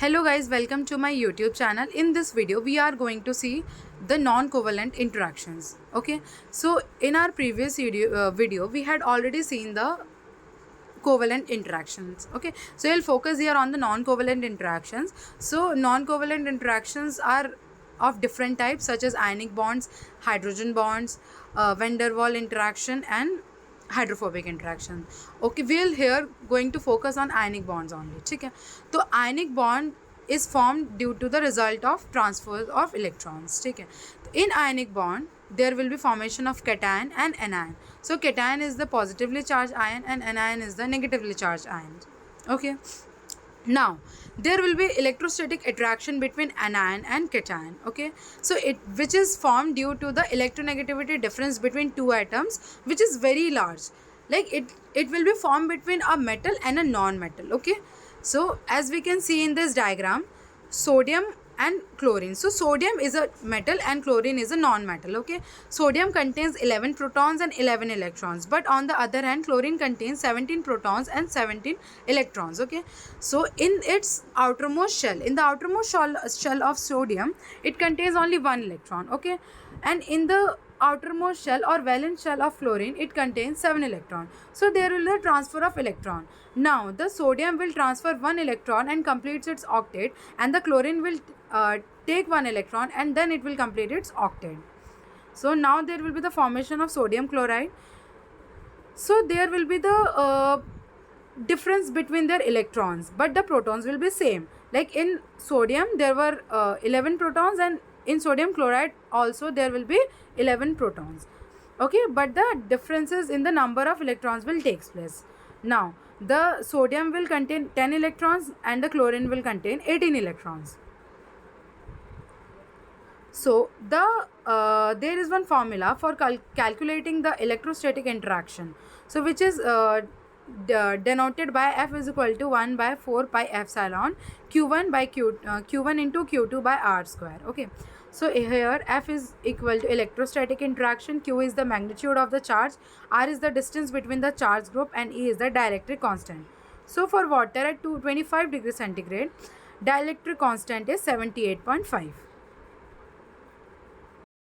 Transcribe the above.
Hello guys, welcome to my YouTube channel. In this video we are going to see the non-covalent interactions. Okay, so in our previous video we had already seen the covalent interactions. Okay, so we'll focus here on the non-covalent interactions. So non-covalent interactions are of different types such as ionic bonds, hydrogen bonds, van der Waals interaction and hydrophobic interaction. Okay, we'll here going to focus on ionic bonds only. Okay, so ionic bond is formed due to the result of transfer of electrons. Okay, in ionic bond there will be formation of cation and anion. So cation is the positively charged ion and anion is the negatively charged ion. Okay, now there will be electrostatic attraction between anion and cation. Okay, so it which is formed due to the electronegativity difference between two atoms, which is very large. Like it will be formed between a metal and a non-metal. Okay, so as we can see in this diagram, sodium and chlorine. So sodium is a metal and chlorine is a non-metal. Okay, sodium contains 11 protons and 11 electrons, but on the other hand chlorine contains 17 protons and 17 electrons. Okay, so in its outermost shell, in the outermost shell of sodium, it contains only one electron. Okay, and in the outermost shell or valence shell of chlorine, it contains 7 electrons. So there will be a transfer of electron. Now the sodium will transfer 1 electron and completes its octet, and the chlorine will take 1 electron and then it will complete its octet. So now there will be the formation of sodium chloride. So there will be the difference between their electrons, but the protons will be same. Like in sodium there were 11 protons, and in sodium chloride also there will be 11 protons. Okay, but the differences in the number of electrons will take place. Now the sodium will contain 10 electrons and the chlorine will contain 18 electrons. So there is one formula for calculating the electrostatic interaction, so which is denoted by F is equal to 1 by 4 pi epsilon Q1 by Q1 into Q2 by R square. Okay, so here F is equal to electrostatic interaction, Q is the magnitude of the charge, R is the distance between the charge group, and E is the dielectric constant. So for water at 225 degrees centigrade, dielectric constant is 78.5.